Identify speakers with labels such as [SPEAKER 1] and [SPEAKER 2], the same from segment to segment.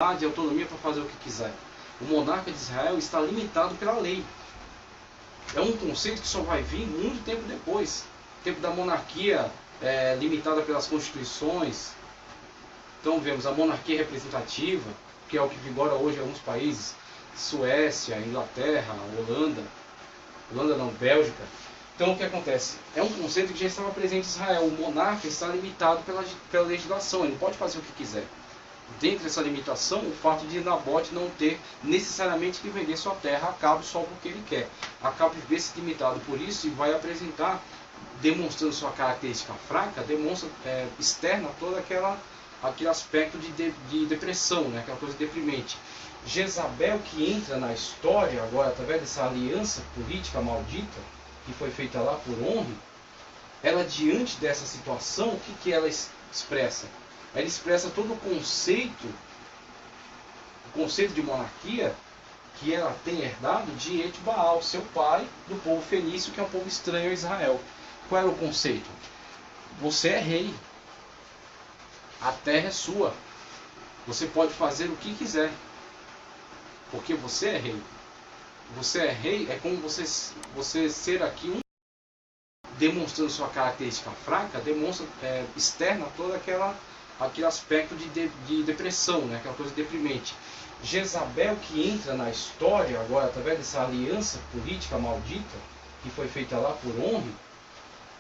[SPEAKER 1] e autonomia para fazer o que quiser. O monarca de Israel está limitado pela lei. É um conceito que só vai vir muito tempo depois. O tempo da monarquia limitada pelas constituições. Então vemos a monarquia representativa, que é o que vigora hoje em alguns países. Suécia, Inglaterra, Holanda não, Bélgica. Então o que acontece? É um conceito que já estava presente em Israel. O monarca está limitado pela legislação, ele não pode fazer o que quiser. Dentro dessa limitação, o fato de Nabote não ter necessariamente que vender sua terra a Acabe só porque ele quer. Acabe vê-se limitado por isso e vai apresentar, demonstrando sua característica fraca, demonstra externa todo aquele aspecto de depressão, né? Aquela coisa deprimente. Jezabel, que entra na história agora através dessa aliança política maldita que foi feita lá por Onri, ela diante dessa situação, o que ela expressa? Ela expressa todo o conceito de monarquia que ela tem herdado de Et-Baal, seu pai, do povo fenício, que é um povo estranho a Israel. Qual era o conceito? Você é rei, a terra é sua, você pode fazer o que quiser, porque você é rei. Você é rei é como você ser aqui demonstrando sua característica fraca, demonstra externa todo aquele aspecto de depressão, né? Aquela coisa deprimente. Jezabel, que entra na história agora através dessa aliança política maldita que foi feita lá por Onri,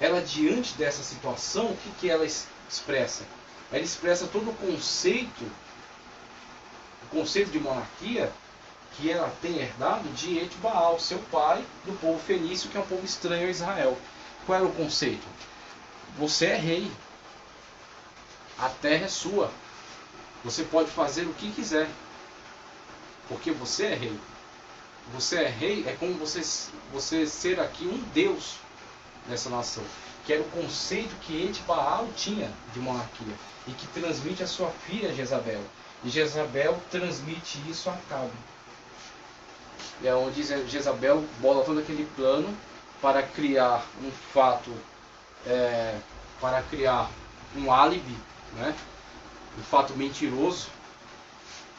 [SPEAKER 1] ela diante dessa situação, o que ela expressa? Ela expressa todo o conceito de monarquia que ela tem herdado de Et-Baal, seu pai, do povo fenício, que é um povo estranho a Israel. Qual era o conceito? Você é rei, a terra é sua, você pode fazer o que quiser, porque você é rei. Você é rei é como você ser aqui um deus nessa nação, que era o conceito que Et-Baal tinha de monarquia, e que transmite a sua filha Jezabel, e Jezabel transmite isso a Acabe. É onde Jezabel bola todo aquele plano para criar um fato, para criar um álibi, né? Um fato mentiroso,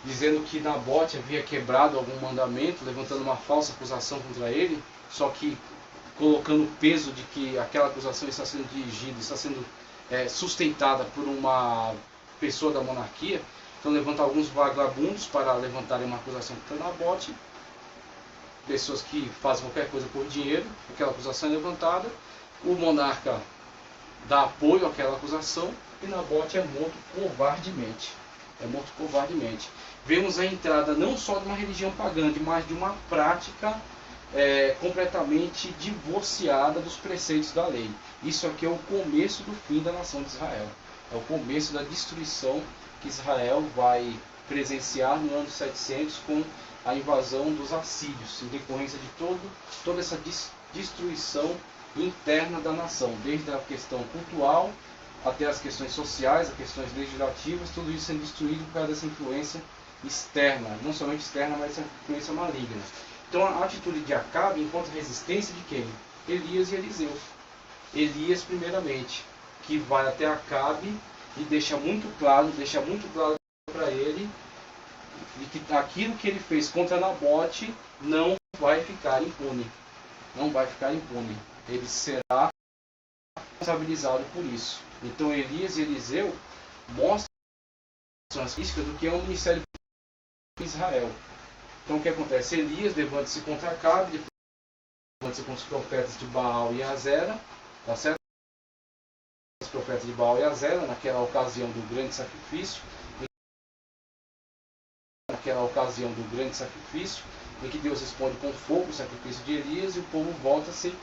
[SPEAKER 1] dizendo que Nabote havia quebrado algum mandamento, levantando uma falsa acusação contra ele, só que colocando o peso de que aquela acusação está sendo dirigida, está sendo sustentada por uma pessoa da monarquia. Então levanta alguns vagabundos para levantarem uma acusação contra Nabote, pessoas que fazem qualquer coisa por dinheiro, aquela acusação é levantada, o monarca dá apoio àquela acusação e Nabote é morto covardemente. Vemos a entrada não só de uma religião pagã, mas de uma prática completamente divorciada dos preceitos da lei. Isso aqui é o começo do fim da nação de Israel. É o começo da destruição que Israel vai presenciar no ano 700 com a invasão dos assírios, em decorrência de toda essa destruição interna da nação, desde a questão cultural até as questões sociais, as questões legislativas, tudo isso sendo destruído por causa dessa influência externa, não somente externa, mas essa influência maligna. Então a atitude de Acabe encontra resistência de quem? Elias e Eliseu. Elias primeiramente, que vai até Acabe e deixa muito claro para ele e que aquilo que ele fez contra Nabote não vai ficar impune. Não vai ficar impune. Ele será responsabilizado por isso. Então Elias e Eliseu mostram as características do que é um ministério em Israel. Então o que acontece? Elias levanta-se contra Acabe, depois levanta-se contra os profetas de Baal e Azera, tá certo? Os profetas de Baal e Azera, naquela ocasião do grande sacrifício, em que Deus responde com fogo o sacrifício de Elias e o povo volta-se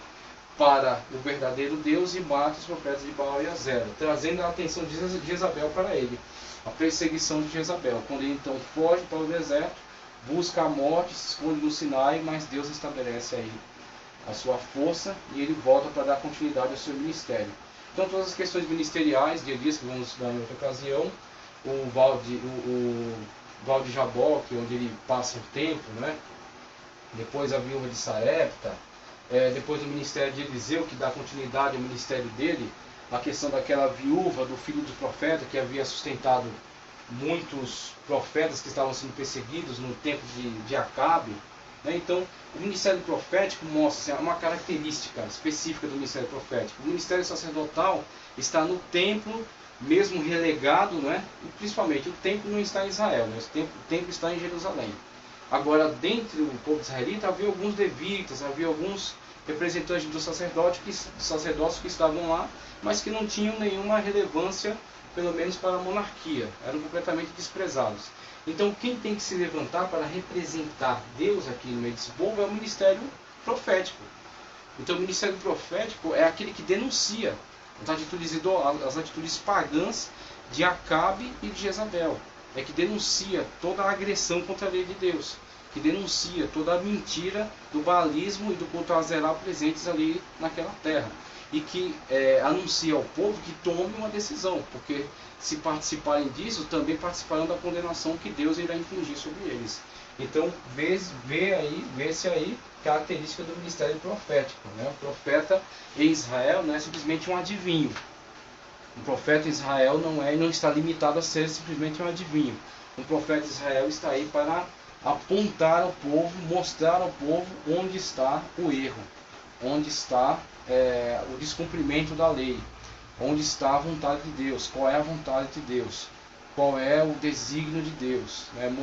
[SPEAKER 1] para o verdadeiro Deus e mata os profetas de Baal e Azera, trazendo a atenção de Jezabel para ele, a perseguição de Jezabel, quando ele então foge para o deserto, busca a morte, se esconde no Sinai, mas Deus estabelece aí a sua força e ele volta para dar continuidade ao seu ministério. Então todas as questões ministeriais de Elias, que vamos estudar em outra ocasião, o Val de Jaboque, onde ele passa o tempo, né? Depois a viúva de Sarepta, depois o ministério de Eliseu, que dá continuidade ao ministério dele, a questão daquela viúva do filho do profeta que havia sustentado muitos profetas que estavam sendo perseguidos no tempo de Acabe, né? Então, o ministério profético mostra assim, uma característica específica do ministério profético. O ministério sacerdotal está no templo, mesmo relegado, né? E principalmente o templo não está em Israel, né? O templo está em Jerusalém. Agora, dentro do povo israelita, havia alguns levitas, havia alguns representantes do sacerdócio que estavam lá, mas que não tinham nenhuma relevância, pelo menos para a monarquia, eram completamente desprezados. Então, quem tem que se levantar para representar Deus aqui no meio desse povo é o ministério profético. Então, o ministério profético é aquele que denuncia as atitudes pagãs de Acabe e de Jezabel. É que denuncia toda a agressão contra a lei de Deus, que denuncia toda a mentira do baalismo e do culto a Azerá presentes ali naquela terra, e que anuncia ao povo que tome uma decisão, porque se participarem disso, também participarão da condenação que Deus irá infligir sobre eles. Então, vê-se aí característica do ministério profético, né? O profeta em Israel não é simplesmente um adivinho. Um profeta em Israel não está limitado a ser simplesmente um adivinho. Um profeta em Israel está aí para apontar ao povo, mostrar ao povo onde está o erro, onde está o descumprimento da lei, onde está a vontade de Deus, qual é a vontade de Deus, qual é o desígnio de Deus, né?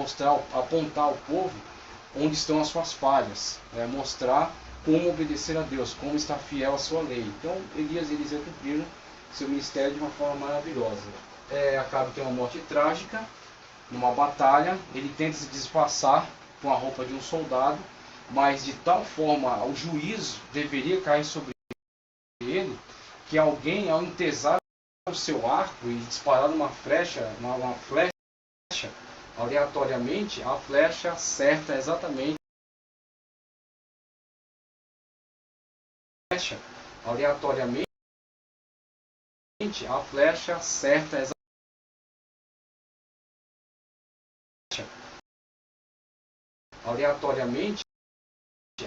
[SPEAKER 1] Apontar ao povo onde estão as suas falhas, né? Mostrar como obedecer a Deus, como estar fiel à sua lei. Então Elias e Eliseu cumpriram seu ministério de uma forma maravilhosa. Acabe tem uma morte trágica, numa batalha, ele tenta se disfarçar com a roupa de um soldado, mas de tal forma o juízo deveria cair sobre ele, que alguém, ao entesar o seu arco e disparar uma flecha aleatoriamente, a flecha acerta exatamente aleatoriamente a flecha acerta aleatoriamente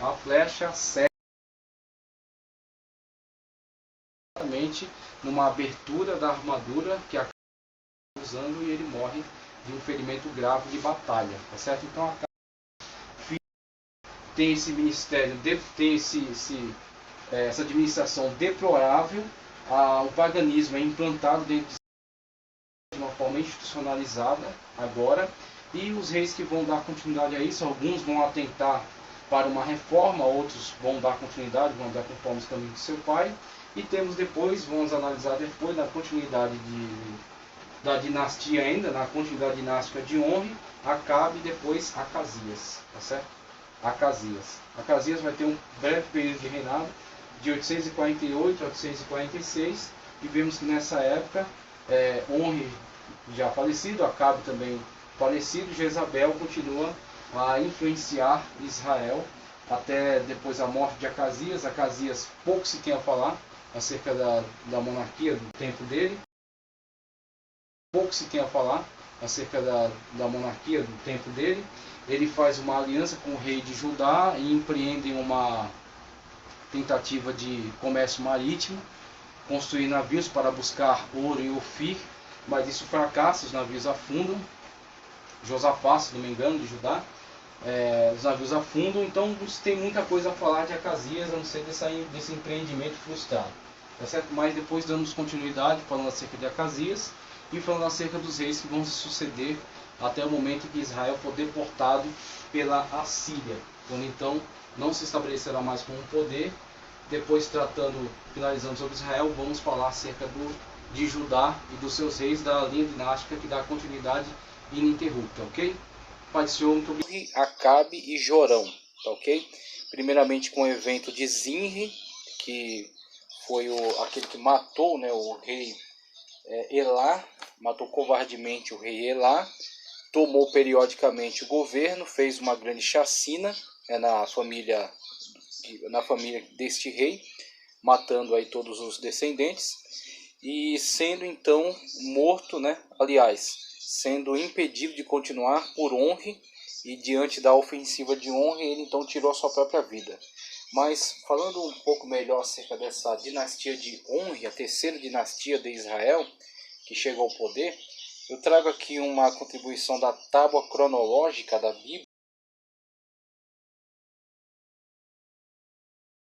[SPEAKER 1] a flecha acerta exatamente numa abertura da armadura que acaba usando, e ele morre de um ferimento grave de batalha, tá certo? Então a tem esse ministério, tem essa administração deplorável, o paganismo é implantado dentro de uma forma institucionalizada agora, e os reis que vão dar continuidade a isso, alguns vão atentar para uma reforma, outros vão dar continuidade, vão dar conforme os caminhos de seu pai, e temos depois, vamos analisar depois, na continuidade da dinastia ainda, na continuidade dinástica de Onre, Acabe e depois Acasias, tá certo? Acasias vai ter um breve período de reinado, de 848 a 846, e vemos que nessa época, Onre já falecido, Acabe também falecido, Jezabel continua a influenciar Israel, até depois da morte de Acasias. Acasias pouco se tem a falar acerca da monarquia, do tempo dele, ele faz uma aliança com o rei de Judá e empreendem uma tentativa de comércio marítimo, construir navios para buscar ouro em Ofir, mas isso fracassa, os navios afundam. Josafá, se não me engano, de Judá, os navios afundam. Então não se tem muita coisa a falar de Acasias, a não ser desse empreendimento frustrado, tá certo? Mas depois damos continuidade falando acerca de Acasias e falando acerca dos reis que vão se suceder até o momento em que Israel for deportado pela Assíria, quando então não se estabelecerá mais como um poder. Depois, finalizando sobre Israel, vamos falar acerca de Judá e dos seus reis, da linha dinástica que dá continuidade ininterrupta, ok? Pai do Senhor, muito obrigado. Acabe e Jorão, tá ok? Primeiramente com o evento de Zinri, que foi aquele que matou, né, o rei Elá, matou covardemente o rei Elá, tomou periodicamente o governo, fez uma grande chacina na família deste rei, matando aí todos os descendentes, e sendo então morto, né? Aliás, sendo impedido de continuar por Onre, e diante da ofensiva de Onre, ele então tirou a sua própria vida. Mas falando um pouco melhor acerca dessa dinastia de Onre, a terceira dinastia de Israel, que chegou ao poder, Eu trago aqui uma contribuição da tábua cronológica da Bíblia.